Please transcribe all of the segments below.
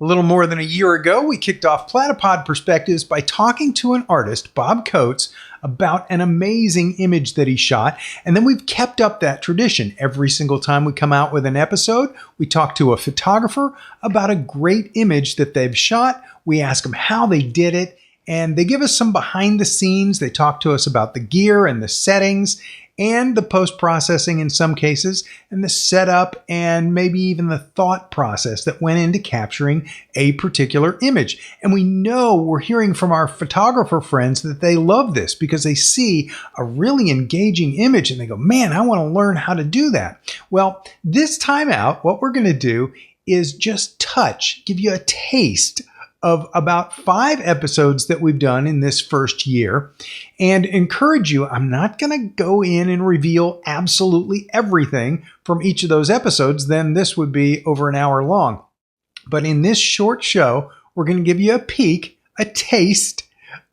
A little more than a year ago, we kicked off Platypod Perspectives by talking to an artist, Bob Coates, about an amazing image that he shot. And then we've kept up that tradition. Every single time we come out with an episode, we talk to a photographer about a great image that they've shot. We ask them how they did it, and they give us some behind the scenes. They talk to us about the gear and the settings and the post-processing in some cases, and the setup and maybe even the thought process that went into capturing a particular image. And we know we're hearing from our photographer friends that they love this because they see a really engaging image and they go, man, I want to learn how to do that. Well, this time out, what we're going to do is just give you a taste of about 5 episodes that we've done in this first year, and encourage you, I'm not going to go in and reveal absolutely everything from each of those episodes, then this would be over an hour long. But in this short show, we're going to give you a peek, a taste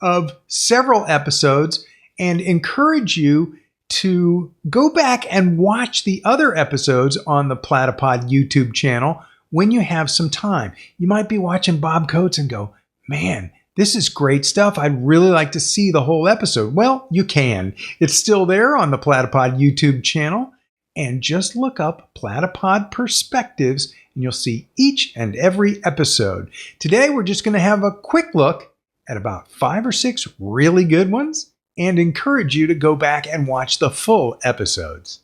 of several episodes, and encourage you to go back and watch the other episodes on the Platypod YouTube channel when you have some time. You might be watching Bob Coates and go, man, this is great stuff. I'd really like to see the whole episode. Well, you can. It's still there on the Platypod YouTube channel. And just look up Platypod Perspectives and you'll see each and every episode. Today, we're just going to have a quick look at about 5 or 6 really good ones and encourage you to go back and watch the full episodes.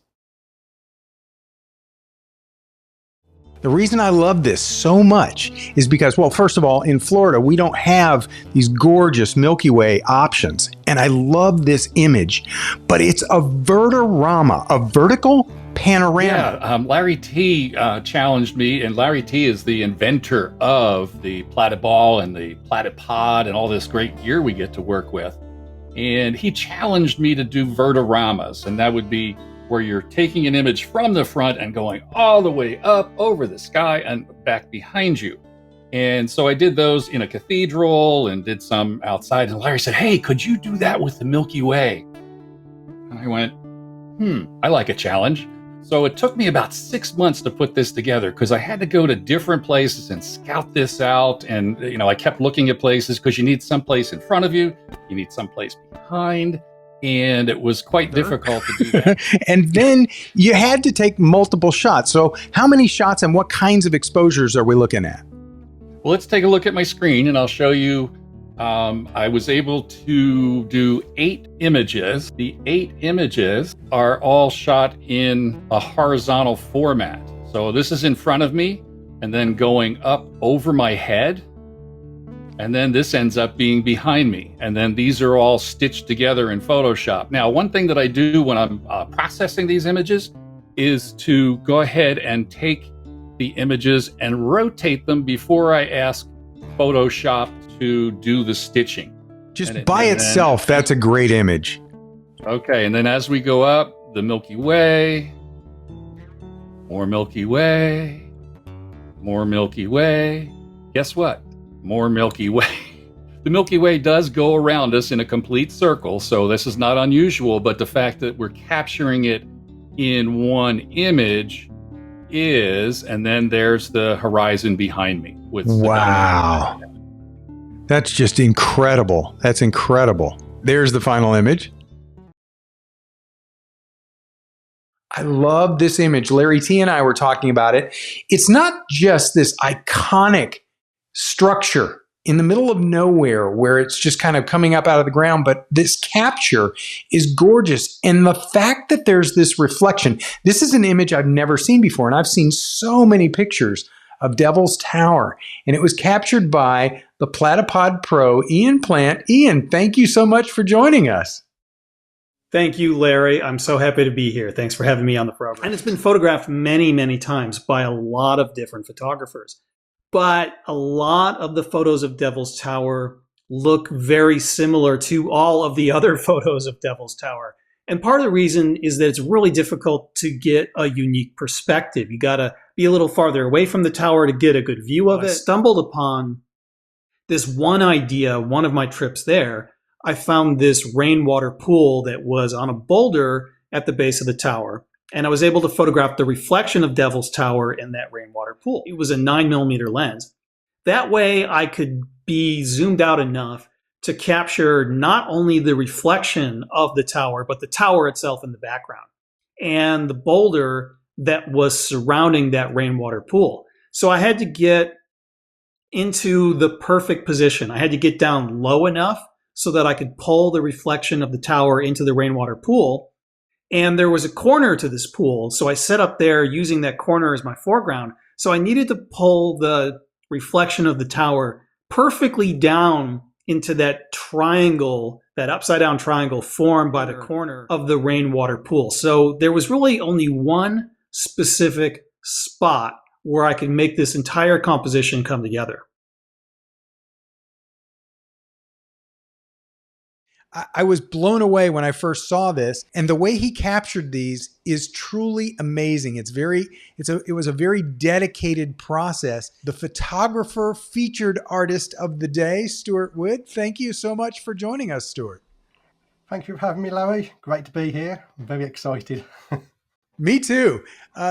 The reason I love this so much is because, well, first of all, in Florida, we don't have these gorgeous Milky Way options. And I love this image, but it's a vertirama, a vertical panorama. Yeah, Larry T challenged me, and Larry T is the inventor of the Platyball and the Platypod and all this great gear we get to work with. And he challenged me to do vertiramas, and that would be where you're taking an image from the front and going all the way up over the sky and back behind you. And so I did those in a cathedral and did some outside. And Larry said, hey, could you do that with the Milky Way? And I went, I like a challenge. So it took me about 6 months to put this together because I had to go to different places and scout this out. And, I kept looking at places because you need some place in front of you. You need some place behind. And it was quite difficult to do that. And then you had to take multiple shots. So how many shots and what kinds of exposures are we looking at? Well, let's take a look at my screen and I'll show you. I was able to do 8 images. The 8 images are all shot in a horizontal format. So this is in front of me and then going up over my head. And then this ends up being behind me. And then these are all stitched together in Photoshop. Now, one thing that I do when I'm processing these images is to go ahead and take the images and rotate them before I ask Photoshop to do the stitching. Just by itself, that's a great image. Okay, and then as we go up, the Milky Way, more Milky Way, more Milky Way. Guess what? More Milky Way. The Milky Way does go around us in a complete circle, so this is not unusual, but the fact that we're capturing it in one image is, and then there's the horizon behind me. Wow. That's just incredible. That's incredible. There's the final image. I love this image. Larry T and I were talking about it. It's not just this iconic structure in the middle of nowhere where it's just kind of coming up out of the ground, but this capture is gorgeous. And the fact that there's this reflection, this is an image I've never seen before. And I've seen so many pictures of Devil's Tower, and it was captured by the Platypod Pro, Ian Plant. Ian, thank you so much for joining us. Thank you, Larry. I'm so happy to be here. Thanks for having me on the program. And it's been photographed many, many times by a lot of different photographers. But a lot of the photos of Devil's Tower look very similar to all of the other photos of Devil's Tower. And part of the reason is that it's really difficult to get a unique perspective. You got to be a little farther away from the tower to get a good view of it. I stumbled upon this one idea, one of my trips there. I found this rainwater pool that was on a boulder at the base of the tower. And I was able to photograph the reflection of Devil's Tower in that rainwater pool. It was a 9mm lens. That way I could be zoomed out enough to capture not only the reflection of the tower, but the tower itself in the background and the boulder that was surrounding that rainwater pool. So I had to get into the perfect position. I had to get down low enough so that I could pull the reflection of the tower into the rainwater pool. And there was a corner to this pool. So I set up there using that corner as my foreground. So I needed to pull the reflection of the tower perfectly down into that triangle, that upside down triangle formed by the corner of the rainwater pool. So there was really only one specific spot where I could make this entire composition come together. I was blown away when I first saw this, and the way he captured these is truly amazing. It was a very dedicated process. The photographer featured artist of the day, Stuart Wood. Thank you so much for joining us, Stuart. Thank you for having me, Larry. Great to be here. I'm very excited. Me too.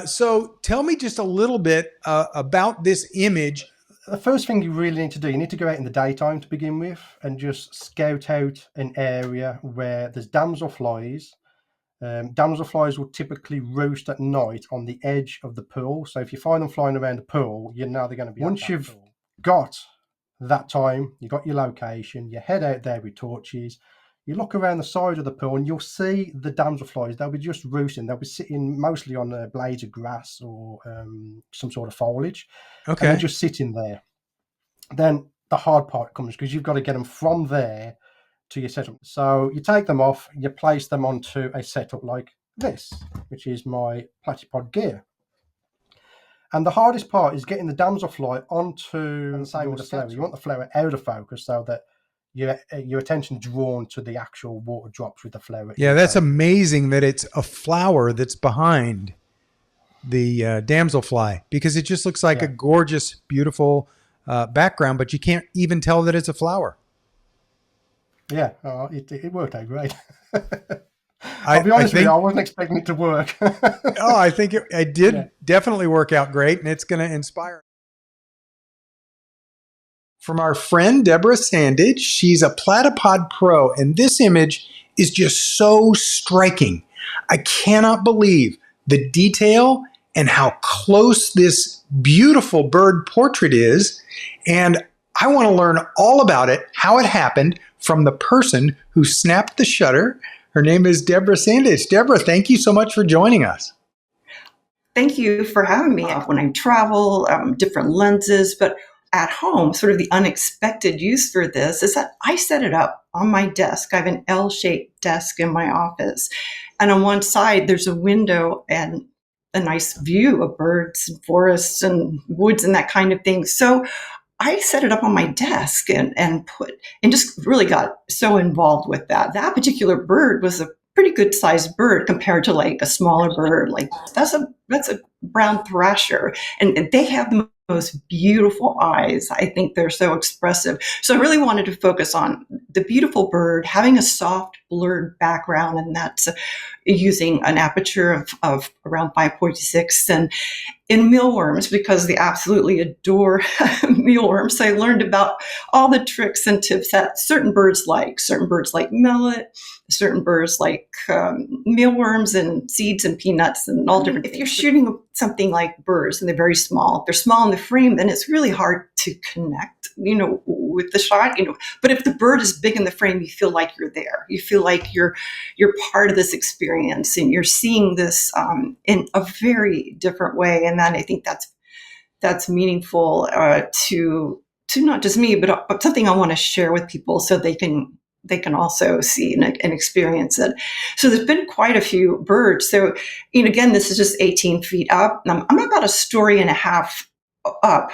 So tell me just a little bit about this image. The first thing you really need to do, you need to go out in the daytime to begin with and just scout out an area where there's damselflies. Damselflies will typically roost at night on the edge of the pool. So if you find them flying around the pool, you know they're going to be. Once you've got that time, you got your location, you head out there with torches, you look around the side of the pool and you'll see the damselflies. They'll be just roosting. They'll be sitting mostly on blades of grass or some sort of foliage. Okay. And they're just sitting there. Then the hard part comes because you've got to get them from there to your setup. So you take them off, you place them onto a setup like this, which is my Platypod gear. And the hardest part is getting the damselfly onto the same with the flower. You want the flower out of focus so that your attention drawn to the actual water drops with the flower. Yeah, that's amazing that it's a flower that's behind the damselfly, because it just looks like a gorgeous, beautiful background, but you can't even tell that it's a flower. Yeah, it worked out great. I'll be honest with you, I wasn't expecting it to work. I think it did definitely work out great, and it's going to inspire. From our friend Deborah Sandage, she's a Platypod pro, and this image is just so striking. I cannot believe the detail and how close this beautiful bird portrait is, and I want to learn all about it, how it happened, from the person who snapped the shutter. Her name is Deborah Sandage. Deborah, thank you so much for joining us. Thank you for having me. When I travel, different lenses, but at home, sort of the unexpected use for this is that I set it up on my desk. I have an L-shaped desk in my office. And on one side, there's a window and a nice view of birds and forests and woods and that kind of thing. So I set it up on my desk and just really got so involved with that. That particular bird was a pretty good sized bird compared to like a smaller bird. Like that's a brown thrasher, and they have the most beautiful eyes. I think they're so expressive. So I really wanted to focus on the beautiful bird having a soft blurred background, and that's using an aperture of around 5.6 and in mealworms, because they absolutely adore mealworms. I learned about all the tricks and tips that certain birds like. Certain birds like millet, certain birds like mealworms and seeds and peanuts and all different things. If you're shooting something like birds and they're very small, if they're small in the frame, then it's really hard to connect, with the shot, But if the bird is big in the frame, you feel like you're there. You feel like you're part of this experience and you're seeing this in a very different way. And then I think that's meaningful to not just me, but something I want to share with people so they can also see and experience it. So there's been quite a few birds. So, again, this is just 18 feet up. I'm about a story and a half up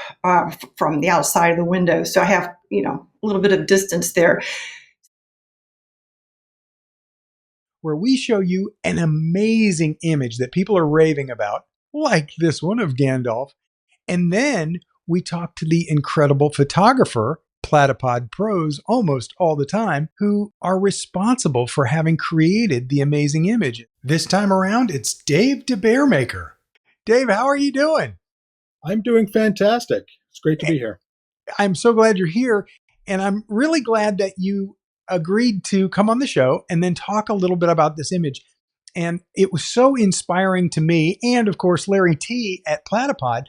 from the outside of the window. So I have, a little bit of distance there. Where we show you an amazing image that people are raving about, like this one of Gandalf. And then we talk to the incredible photographer, Platypod pros almost all the time, who are responsible for having created the amazing image. This time around, it's Dave Dearmaker. Dave, how are you doing? I'm doing fantastic. It's great to be here. I'm so glad you're here. And I'm really glad that you agreed to come on the show and then talk a little bit about this image. And it was so inspiring to me and, of course, Larry T at Platypod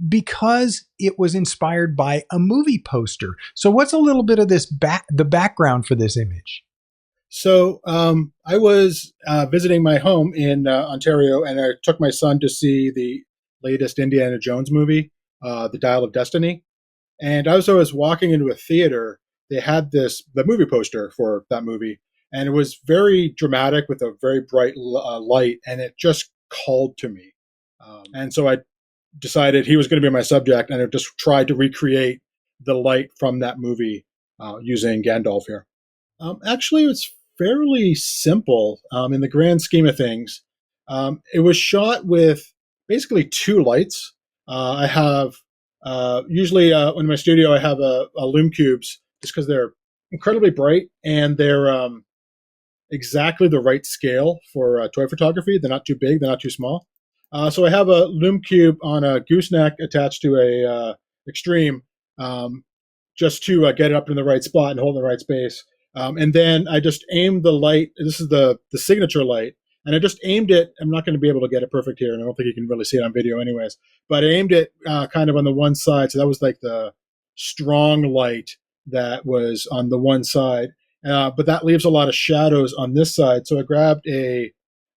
because it was inspired by a movie poster. So what's a little bit of the background for this image? So I was visiting my home in Ontario, and I took my son to see the latest Indiana Jones movie, The Dial of Destiny. And as I was walking into a theater, they had the movie poster for that movie, and it was very dramatic with a very bright light, and it just called to me. And so I decided he was going to be my subject, and I just tried to recreate the light from that movie using Gandalf here. Actually, it's fairly simple in the grand scheme of things. It was shot with basically two lights. I have usually in my studio I have a lume cubes just because they're incredibly bright and they're exactly the right scale for toy photography. They're not too big, they're not too small. So I have a lume cube on a gooseneck attached to a extreme just to get it up in the right spot and hold in the right space. And then I just aimed the light. This is the signature light. And I just aimed it. I'm not going to be able to get it perfect here, and I don't think you can really see it on video anyways. But I aimed it kind of on the one side. So that was like the strong light that was on the one side. But that leaves a lot of shadows on this side. So I grabbed a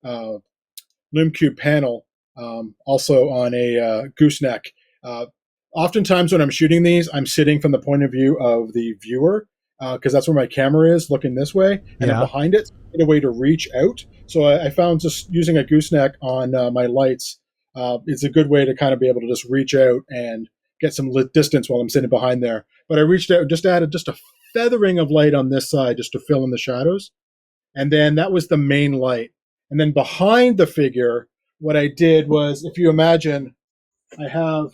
lume cube panel, also on a gooseneck. Oftentimes when I'm shooting these, I'm sitting from the point of view of the viewer, because that's where my camera is, looking this way, and then behind it, a way to reach out. So I found just using a gooseneck on my lights is a good way to kind of be able to just reach out and get some distance while I'm sitting behind there. But I reached out and just added just a feathering of light on this side just to fill in the shadows. And then that was the main light. And then behind the figure, what I did was, if you imagine, I have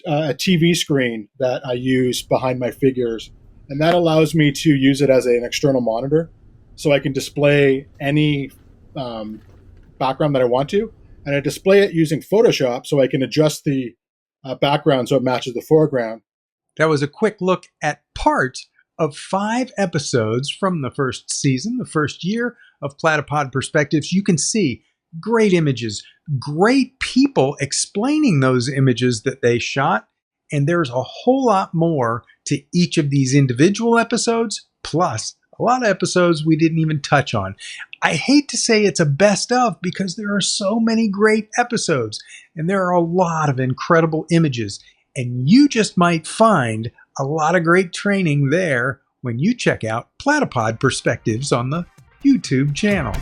a TV screen that I use behind my figures, and that allows me to use it as an external monitor, so I can display any background that I want to, and I display it using Photoshop, so I can adjust the background so it matches the foreground. That was a quick look at part of 5 episodes from the first season, the first year of Platypod Perspectives. You can see great images, great people explaining those images that they shot, and there's a whole lot more to each of these individual episodes, plus a lot of episodes we didn't even touch on. I hate to say it's a best of because there are so many great episodes, and there are a lot of incredible images, and you just might find a lot of great training there when you check out Platypod Perspectives on the YouTube channel.